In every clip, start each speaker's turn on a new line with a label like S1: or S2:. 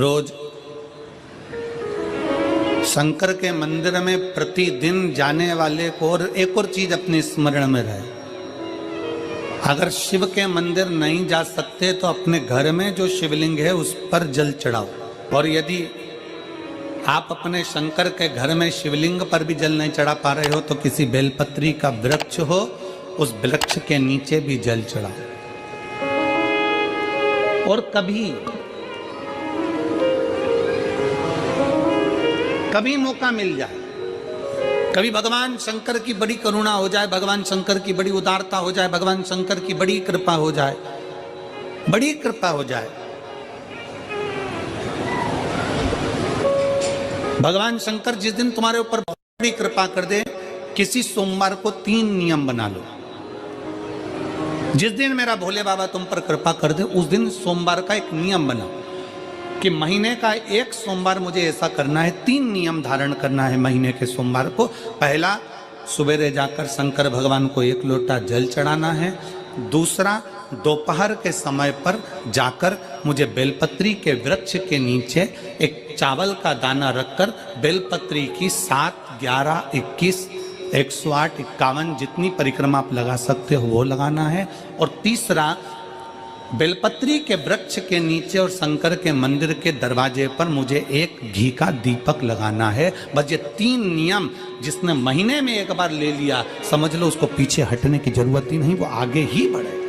S1: रोज शंकर के मंदिर में प्रतिदिन जाने वाले को और एक और चीज अपने स्मरण में रहे, अगर शिव के मंदिर नहीं जा सकते तो अपने घर में जो शिवलिंग है उस पर जल चढ़ाओ। और यदि आप अपने शंकर के घर में शिवलिंग पर भी जल नहीं चढ़ा पा रहे हो तो किसी बेलपत्री का वृक्ष हो, उस वृक्ष के नीचे भी जल चढ़ाओ। और कभी मौका मिल जाए, कभी भगवान शंकर की बड़ी करुणा हो जाए, भगवान शंकर की बड़ी उदारता हो जाए, भगवान शंकर की बड़ी कृपा हो जाए, बड़ी कृपा हो जाए, भगवान शंकर जिस दिन तुम्हारे ऊपर बड़ी कृपा कर दे, किसी सोमवार को 3 नियम बना लो। जिस दिन मेरा भोले बाबा तुम पर कृपा कर दे उस दिन सोमवार का एक नियम बना कि महीने का एक सोमवार मुझे ऐसा करना है, 3 नियम धारण करना है महीने के सोमवार को। पहला, सुबेरे जाकर शंकर भगवान को 1 लोटा जल चढ़ाना है। दूसरा, दोपहर के समय पर जाकर मुझे बेलपत्री के वृक्ष के नीचे एक चावल का दाना रखकर बेलपत्री की 7, 11, 21, 108, 51 जितनी परिक्रमा आप लगा सकते हो वो लगाना है। और तीसरा, बेलपत्री के वृक्ष के नीचे और शंकर के मंदिर के दरवाजे पर मुझे एक घी का दीपक लगाना है। बस ये 3 नियम जिसने महीने में एक बार ले लिया, समझ लो उसको पीछे हटने की जरूरत ही नहीं, वो आगे ही बढ़े।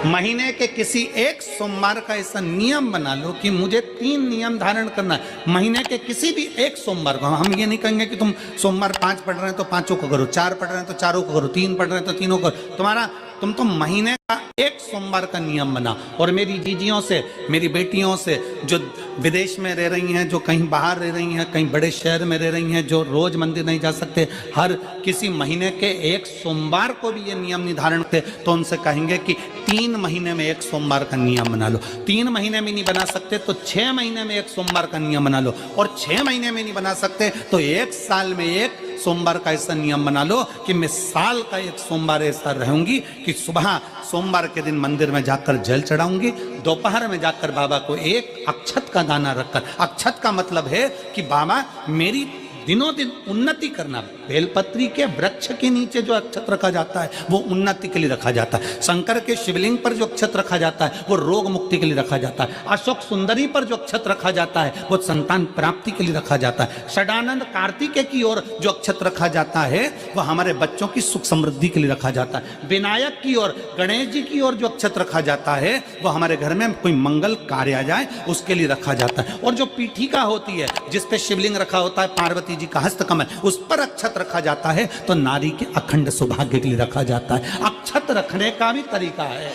S1: महीने के किसी एक सोमवार का ऐसा नियम बना लो कि मुझे 3 नियम धारण करना है महीने के किसी भी एक सोमवार को। हम ये नहीं कहेंगे कि तुम सोमवार 5 पढ़ रहे हैं तो 5 को करो, 4 पढ़ रहे हैं तो 4 को करो, 3 पढ़ रहे हैं तो 3 को करो। तुम तो महीने का एक सोमवार का नियम बना। और मेरी जीजियों से, मेरी बेटियों से जो विदेश में रह रही हैं, जो कहीं बाहर रह रही हैं, कहीं बड़े शहर में रह रही हैं, जो रोज मंदिर नहीं जा सकते, हर किसी महीने के एक सोमवार को भी ये नियम निर्धारण थे, तो उनसे कहेंगे कि 3 महीने में एक सोमवार का नियम बना लो। 3 महीने में नहीं बना सकते तो 6 महीने में एक सोमवार का नियम बना लो। और 6 महीने में नहीं बना सकते तो 1 साल में एक सोमवार का ऐसा नियम बना लो कि मैं साल का एक सोमवार ऐसा रहूंगी कि सुबह सोमवार के दिन मंदिर में जाकर जल चढ़ाऊंगी, दोपहर में जाकर बाबा को एक अक्षत का दाना रखकर, अक्षत का मतलब है कि बाबा मेरी दिनों दिन उन्नति करना। बेलपत्री के वृक्ष के नीचे जो अक्षत रखा जाता है वो उन्नति के लिए रखा जाता है। शंकर के शिवलिंग पर जो अक्षत रखा जाता है वो रोग मुक्ति के लिए रखा जाता है। अशोक सुंदरी पर जो अक्षत रखा जाता है वो संतान प्राप्ति के लिए रखा जाता है। षडानंद कार्तिकेय की ओर जो अक्षत रखा जाता है वो हमारे बच्चों की सुख समृद्धि के लिए रखा जाता है। विनायक की ओर, गणेश जी की ओर जो अक्षत रखा जाता है वो हमारे घर में कोई मंगल कार्य आ जाए उसके लिए रखा जाता है। और जो पीठिका होती है जिसपे शिवलिंग रखा होता है, पार्वती जी का हस्तकमल, उस पर अक्षत रखा जाता है तो नारी के अखंड सौभाग्य के लिए रखा जाता है। अक्षत रखने का भी तरीका है।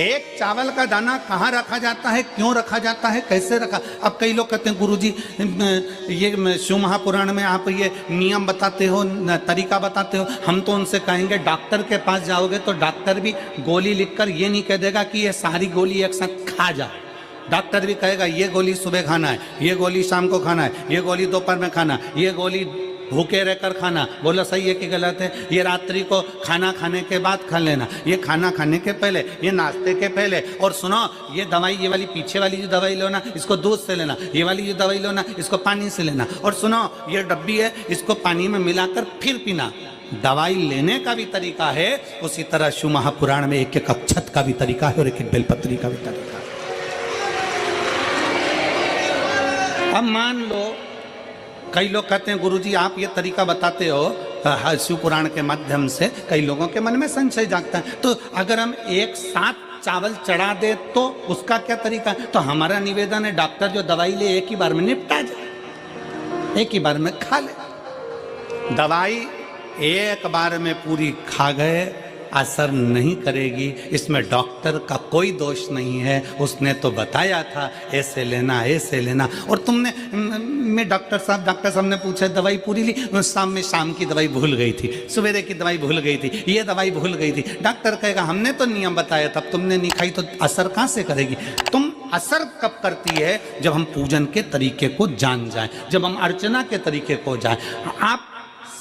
S1: एक चावल का दाना कहाँ रखा जाता है, क्यों रखा जाता है, कैसे रखा। अब कई लोग कहते हैं गुरुजी ये शिव महापुराण में आप ये नियम बताते हो, तरीका बताते हो। हम तो उनसे कहेंगे डॉक्टर के पास जाओगे तो डॉक्टर भी गोली लिखकर ये नहीं कह देगा कि ये सारी गोली एक साथ खा जा। डॉक्टर भी कहेगा ये गोली सुबह खाना है, ये गोली शाम को खाना है, ये गोली दोपहर में खाना, ये गोली भूखे रहकर खाना। बोलो सही है कि गलत है? ये रात्रि को खाना खाने के बाद खा लेना, ये खाना खाने के पहले, ये नाश्ते के पहले। और सुनो, ये दवाई, ये वाली पीछे वाली जो दवाई लो ना इसको दूध से लेना, ये वाली जो दवाई लो ना इसको पानी से लेना। और सुनो, ये डब्बी है इसको पानी में मिलाकर फिर पीना। दवाई लेने का भी तरीका है, उसी तरह शिव महापुराण में एक एक अक्षत का भी तरीका है और एक एक बेलपत्री का भी तरीका है। अब मान लो कई लोग कहते हैं गुरुजी आप ये तरीका बताते हो शिव पुराण के माध्यम से, कई लोगों के मन में संशय जागता है, तो अगर हम एक साथ चावल चढ़ा दे तो उसका क्या तरीका है? तो हमारा निवेदन है डॉक्टर जो दवाई ले एक ही बार में निपटा जाए, एक ही बार में खा ले। दवाई एक बार में पूरी खा गए असर नहीं करेगी, इसमें डॉक्टर का कोई दोष नहीं है। उसने तो बताया था ऐसे लेना, ऐसे लेना। और तुमने मैं डॉक्टर साहब ने पूछा दवाई पूरी ली, शाम की दवाई भूल गई थी, सवेरे की दवाई भूल गई थी, ये दवाई भूल गई थी। डॉक्टर कहेगा हमने तो नियम बताया तब तुमने नहीं खाई, तो असर कहाँ से करेगी? तुम असर कब करती है? जब हम पूजन के तरीके को जान जाएं, जब हम अर्चना के तरीके को जाएं। आप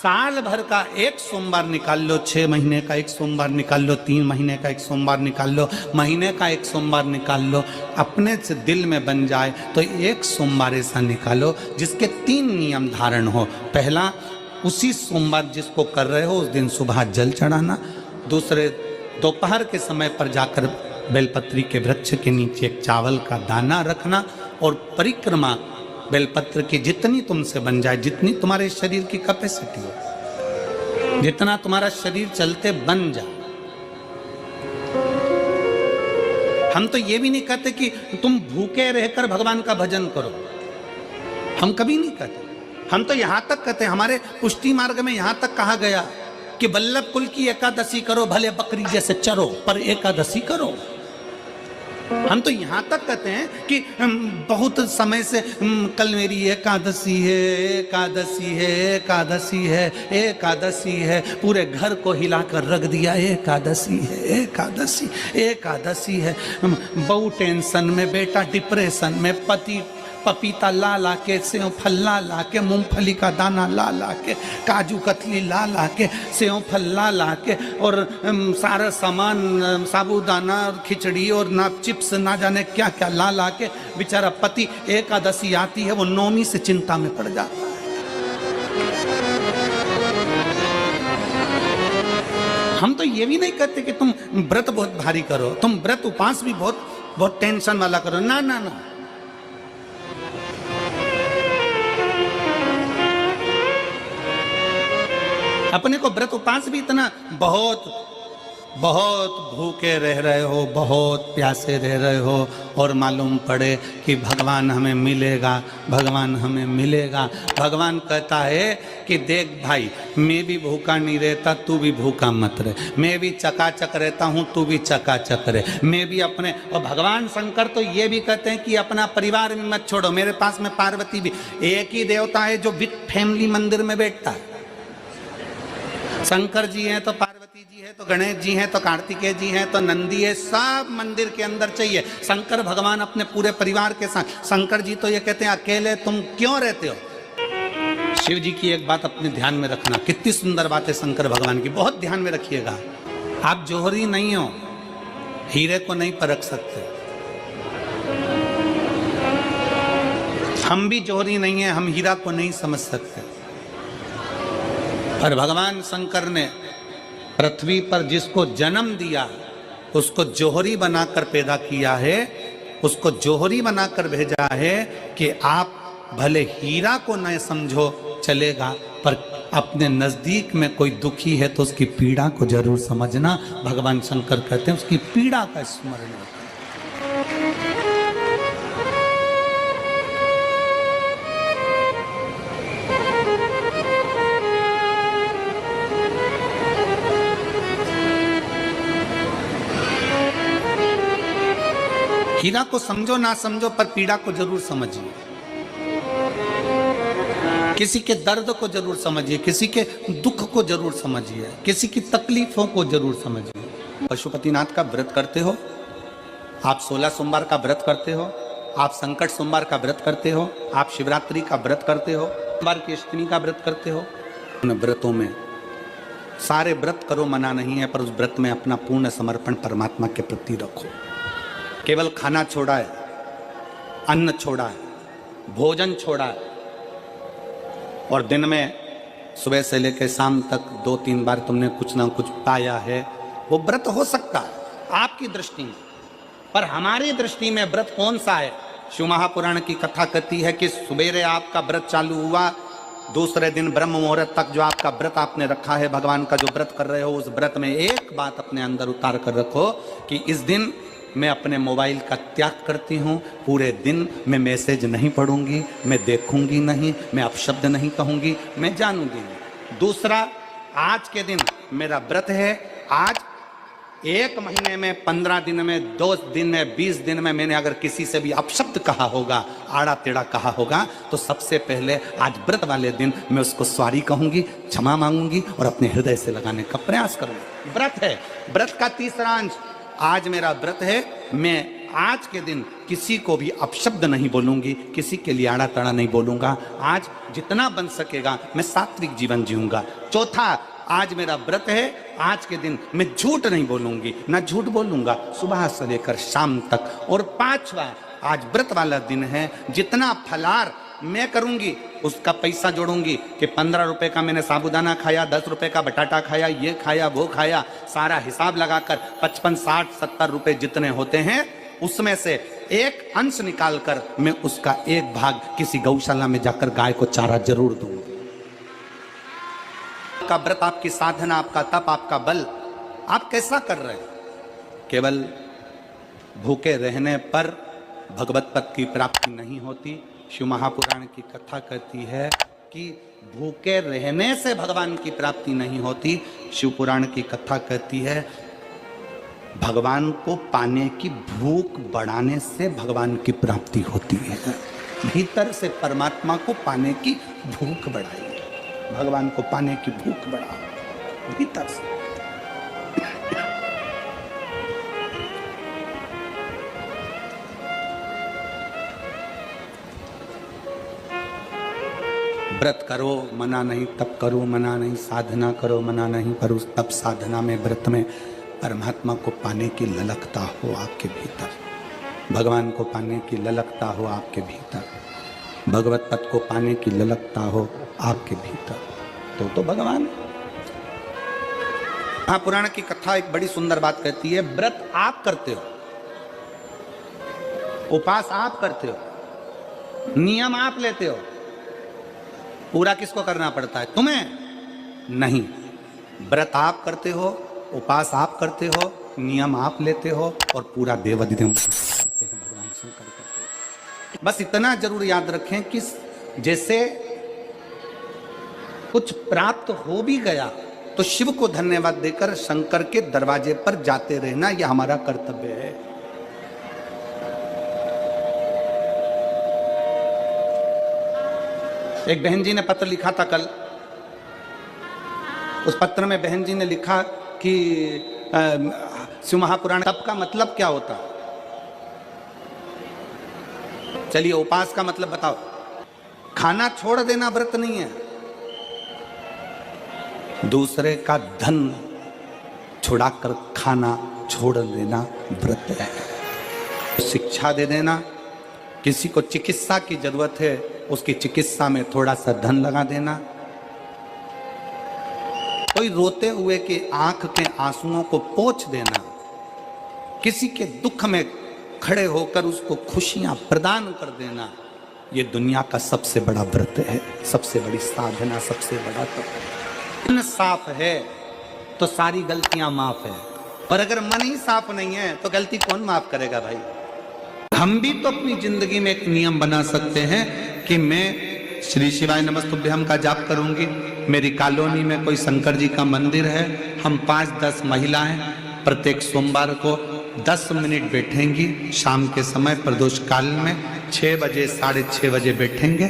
S1: साल भर का एक सोमवार निकाल लो, 6 महीने का एक सोमवार निकाल लो, 3 महीने का एक सोमवार निकाल लो, महीने का एक सोमवार निकाल लो, अपने से दिल में बन जाए तो एक सोमवार ऐसा निकालो जिसके 3 नियम धारण हो। पहला, उसी सोमवार जिसको कर रहे हो उस दिन सुबह जल चढ़ाना। दूसरे, दोपहर के समय पर जाकर बेलपत्री के वृक्ष के नीचे एक चावल का दाना रखना और परिक्रमा बेलपत्र की जितनी तुमसे बन जाए, जितनी तुम्हारे शरीर की कैपेसिटी हो, जितना तुम्हारा शरीर चलते बन जाए। हम तो ये भी नहीं कहते कि तुम भूखे रहकर भगवान का भजन करो, हम कभी नहीं कहते। हम तो यहां तक कहते हैं, हमारे पुष्टि मार्ग में यहां तक कहा गया कि वल्लभ कुल की एकादशी करो, भले बकरी जैसे चरो पर एकादशी करो। हम तो यहां तक कहते हैं कि बहुत समय से कल मेरी एकादशी है, एकादशी है, एकादशी है, एकादशी है, पूरे घर को हिलाकर रख दिया, एकादशी है, एकादशी, एकादशी है। बहू टेंशन में, बेटा डिप्रेशन में, पति पपीता ला ला के, सेव फल ला के, मूंगफली का दाना ला के, काजू कतली ला के, सेव फल ला के, और सारा सामान, साबूदाना और खिचड़ी और ना चिप्स ना जाने क्या क्या ला के बेचारा पति एकादशी आती है वो नौमी से चिंता में पड़ जाता है। हम तो ये भी नहीं कहते कि तुम व्रत बहुत भारी करो, तुम व्रत उपास भी बहुत बहुत टेंशन वाला करो, ना ना ना। अपने को व्रत उपास भी इतना बहुत बहुत भूखे रह रहे हो, बहुत प्यासे रह रहे हो और मालूम पड़े कि भगवान हमें मिलेगा, भगवान हमें मिलेगा। भगवान कहता है कि देख भाई, मैं भी भूखा नहीं रहता, तू भी भूखा मत रहे, मैं भी चकाचक रहता हूँ, तू भी चकाचक रहे, मैं भी अपने। और भगवान शंकर तो ये भी कहते हैं कि अपना परिवार में मत छोड़ो। मेरे पास में पार्वती भी, एक ही देवता है जो विद फैमिली मंदिर में बैठता है। शंकर जी हैं तो पार्वती जी है, तो गणेश जी हैं, तो कार्तिकेय जी हैं, तो नंदी है, सब मंदिर के अंदर चाहिए। शंकर भगवान अपने पूरे परिवार के साथ। शंकर जी तो ये कहते हैं अकेले तुम क्यों रहते हो। शिव जी की एक बात अपने ध्यान में रखना, कितनी सुंदर बात है शंकर भगवान की, बहुत ध्यान में रखिएगा। आप जौहरी नहीं हो, हीरे को नहीं परख सकते। हम भी जौहरी नहीं है, हम हीरा को नहीं समझ सकते। और भगवान शंकर ने पृथ्वी पर जिसको जन्म दिया उसको जौहरी बनाकर पैदा किया है, उसको जौहरी बनाकर भेजा है कि आप भले हीरा को न समझो चलेगा, पर अपने नजदीक में कोई दुखी है तो उसकी पीड़ा को जरूर समझना। भगवान शंकर कहते हैं उसकी पीड़ा का स्मरण रखना। हीरा को समझो ना समझो पर पीड़ा को जरूर समझिए, किसी के दर्द को जरूर समझिए, किसी के दुख को जरूर समझिए, किसी की तकलीफों को जरूर समझिए। पशुपतिनाथ का व्रत करते हो आप, 16 सोमवार का व्रत करते हो आप, संकट सोमवार का व्रत करते हो आप, शिवरात्रि का व्रत करते हो, सोमवार की अष्टमी का व्रत करते हो। उन व्रतों में सारे व्रत करो, मना नहीं है, पर उस व्रत में अपना पूर्ण समर्पण परमात्मा के प्रति रखो। केवल खाना छोड़ा है, अन्न छोड़ा है, भोजन छोड़ा है, और दिन में सुबह से लेकर शाम तक 2-3 बार तुमने कुछ ना कुछ पाया है, वो व्रत हो सकता है आपकी दृष्टि में, पर हमारी दृष्टि में व्रत कौन सा है। शिव महापुराण की कथा कहती है कि सुबेरे आपका व्रत चालू हुआ, दूसरे दिन ब्रह्म मुहूर्त तक जो आपका व्रत आपने रखा है, भगवान का जो व्रत कर रहे हो, उस व्रत में एक बात अपने अंदर उतार कर रखो कि इस दिन मैं अपने मोबाइल का त्याग करती हूँ, पूरे दिन मैं मैसेज नहीं पढ़ूंगी, मैं देखूंगी नहीं, मैं अपशब्द नहीं कहूंगी, मैं जानूंगी नहीं। दूसरा, आज के दिन मेरा व्रत है, आज 1 महीने में, 15 दिन में, 2 दिन में, 20 दिन में मैंने अगर किसी से भी अपशब्द कहा होगा, आड़ा टेढ़ा कहा होगा, तो सबसे पहले आज व्रत वाले दिन मैं उसको सॉरी कहूंगी, क्षमा मांगूंगी और अपने हृदय से लगाने का प्रयास करूंगी। व्रत है, व्रत का तीसरा अंश, आज मेरा व्रत है, मैं आज के दिन किसी को भी अपशब्द नहीं बोलूंगी, किसी के लिए आड़ा तड़ा नहीं बोलूंगा। आज जितना बन सकेगा मैं सात्विक जीवन जीऊंगा। चौथा, आज मेरा व्रत है, आज के दिन मैं झूठ नहीं बोलूंगी, ना झूठ बोलूंगा सुबह से लेकर शाम तक। और पांचवा, आज व्रत वाला दिन है, जितना फलार मैं करूंगी उसका पैसा जोड़ूंगी कि 15 रुपए का मैंने साबुदाना खाया, 10 रुपए का बटाटा खाया, ये खाया वो खाया, सारा हिसाब लगाकर 55, 60, 70 रुपए जितने होते हैं उसमें से एक अंश निकालकर मैं उसका एक भाग किसी गौशाला में जाकर गाय को चारा जरूर दूंगी। आपका व्रत, आपकी साधना, आपका तप, आपका बल, आप कैसा कर रहे हैं? केवल भूखे रहने पर भगवत पद की प्राप्ति नहीं होती। शिव महापुराण की कथा कहती है कि भूखे रहने से भगवान की प्राप्ति नहीं होती। शिव पुराण की कथा कहती है भगवान को पाने की भूख बढ़ाने से भगवान की प्राप्ति होती है। भीतर से परमात्मा को पाने की भूख बढ़ाइए, भगवान को पाने की भूख बढ़ाओ भीतर से। व्रत करो मना नहीं, तप करो मना नहीं, साधना करो मना नहीं, पर उस तप साधना में व्रत में परमात्मा को पाने की ललकता हो आपके भीतर, भगवान को पाने की ललकता हो आपके भीतर, भगवत पद को पाने की ललकता हो आपके भीतर, तो भगवान। हाँ, पुराण की कथा एक बड़ी सुंदर बात कहती है, व्रत आप करते हो, उपास आप करते हो, नियम आप लेते हो, पूरा किसको करना पड़ता है? तुम्हें नहीं। व्रत आप करते हो, उपास आप करते हो, नियम आप लेते हो और पूरा देवाधिदेव करते हैं, भगवान शंकर करते हैं। बस इतना जरूर याद रखें कि जैसे कुछ प्राप्त हो भी गया तो शिव को धन्यवाद देकर शंकर के दरवाजे पर जाते रहना, यह हमारा कर्तव्य है। एक बहन जी ने पत्र लिखा था कल। उस पत्र में बहन जी ने लिखा कि शिव महापुराण तप का मतलब क्या होता? चलिए, उपास का मतलब बताओ। खाना छोड़ देना व्रत नहीं है, दूसरे का धन छुड़ाकर खाना छोड़ देना व्रत है। शिक्षा दे देना, किसी को चिकित्सा की जरूरत है उसकी चिकित्सा में थोड़ा सा धन लगा देना, कोई रोते हुए के आंख के आंसुओं को पोंछ देना, किसी के दुख में खड़े होकर उसको खुशियां प्रदान कर देना, ये दुनिया का सबसे बड़ा व्रत है, सबसे बड़ी साधना, सबसे बड़ा तप। मन साफ है तो सारी गलतियां माफ है, और अगर मन ही साफ नहीं है तो गलती कौन माफ करेगा भाई? हम भी तो अपनी जिंदगी में एक नियम बना सकते हैं कि मैं श्री शिवाय नमस्तुभ्यम का जाप करूंगी। मेरी कॉलोनी में कोई शंकर जी का मंदिर है, हम 5-10 महिलाएं प्रत्येक सोमवार को 10 मिनट बैठेंगी। शाम के समय प्रदोष काल में 6 बजे 6:30 बजे बैठेंगे,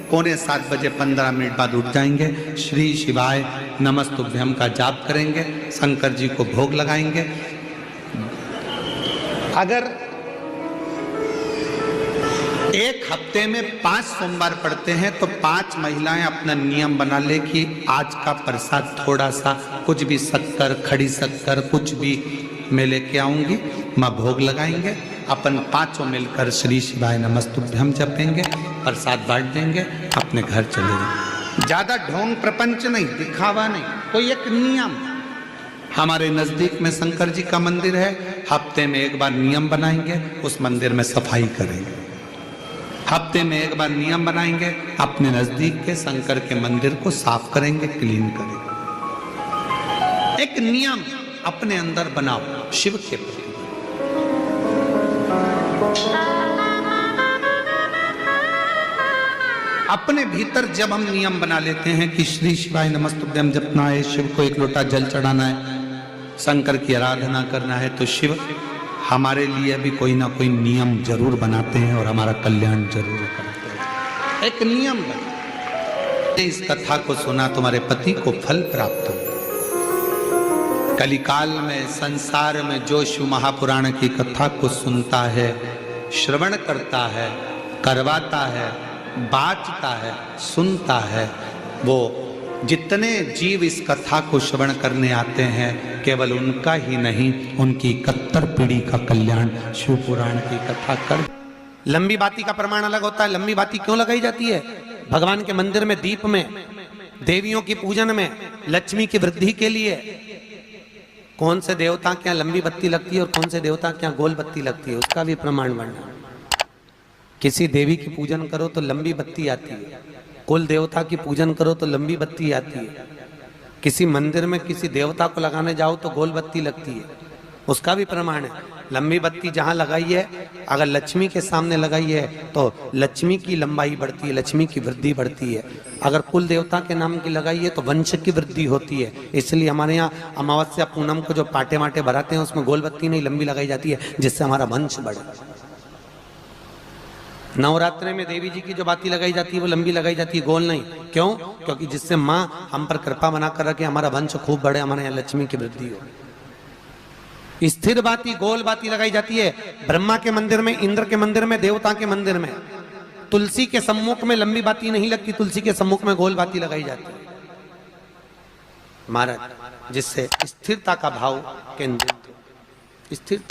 S1: 6:45 बजे 15 मिनट बाद उठ जाएंगे, श्री शिवाय नमस्तुभ्यम का जाप करेंगे, शंकर जी को भोग लगाएंगे। अगर एक हफ्ते में 5 सोमवार पड़ते हैं तो 5 महिलाएं अपना नियम बना ले कि आज का प्रसाद थोड़ा सा, कुछ भी शक्कर, खड़ी शक्कर, कुछ भी मैं लेके आऊंगी, माँ भोग लगाएंगे, अपन 5 मिलकर श्री शिवाय नमस्तुभ्यम जपेंगे, प्रसाद बांट देंगे, अपने घर चले जाएंगे। ज्यादा ढोंग प्रपंच नहीं, दिखावा नहीं, कोई एक नियम। हमारे नजदीक में शंकर जी का मंदिर है, हफ्ते में एक बार नियम बनाएंगे, उस मंदिर में सफाई करेंगे। हफ्ते में एक बार नियम बनाएंगे, अपने नजदीक के शंकर के मंदिर को साफ करेंगे, क्लीन करेंगे। एक नियम अपने अंदर बनाओ शिव के प्रति। अपने भीतर जब हम नियम बना लेते हैं कि श्री शिवाय नमस्तुभ्यम जपना है, शिव को एक लोटा जल चढ़ाना है, शंकर की आराधना करना है, तो शिव हमारे लिए भी कोई ना कोई नियम जरूर बनाते हैं और हमारा कल्याण जरूर करते हैं। एक नियम बना, इस कथा को सुना, तुम्हारे पति को फल प्राप्त हो। कलिकाल में संसार में जो शिव महापुराण की कथा को सुनता है, श्रवण करता है, करवाता है, बाँचता है, सुनता है, वो जितने जीव इस कथा को श्रवण करने आते हैं, केवल उनका ही नहीं, उनकी 71 पीढ़ी का कल्याण शिव पुराण की कथा कर। लंबी बाती का प्रमाण अलग होता है। लंबी बाती क्यों लगाई जाती है? भगवान के मंदिर में दीप में, देवियों की पूजन में, लक्ष्मी की वृद्धि के लिए। कौन से देवता के यहाँ लंबी बत्ती लगती है और कौन से देवता के यहाँ गोल बत्ती लगती है, उसका भी प्रमाण वर्णन। किसी देवी की पूजन करो तो लंबी बत्ती आती है, कुल देवता की पूजन करो तो लंबी बत्ती आती है। किसी मंदिर में किसी देवता को लगाने जाओ तो गोल बत्ती लगती है, उसका भी प्रमाण है। लंबी बत्ती जहाँ लगाई है, अगर लक्ष्मी के सामने लगाई है तो लक्ष्मी की लंबाई बढ़ती है, लक्ष्मी की वृद्धि बढ़ती है। अगर कुल देवता के नाम की लगाई है तो वंश की वृद्धि होती है। इसलिए हमारे यहाँ अमावस्या पूनम को जो पाटे माटे भराते हैं उसमें गोल बत्ती नहीं लंबी लगाई जाती है, जिससे हमारा वंश बढ़े। नवरात्रि में देवी जी की जो बाती लगाई जाती है वो लंबी लगाई जाती है, गोल नहीं। क्यों? क्योंकि जिससे माँ हम पर कृपा बना कर रखे, हमारा वंश खूब बढ़े, हमारे यहाँ लक्ष्मी की वृद्धि हो। स्थिर बाती, गोल बाती लगाई जाती है ब्रह्मा के मंदिर में, इंद्र के मंदिर में, देवता के मंदिर में। तुलसी के सम्मुख में लंबी बाती नहीं लगती, तुलसी के सम्मुख में गोल बाती लगाई जाती है महाराज, जिससे स्थिरता का भाव केंद्रित हो। स्थिर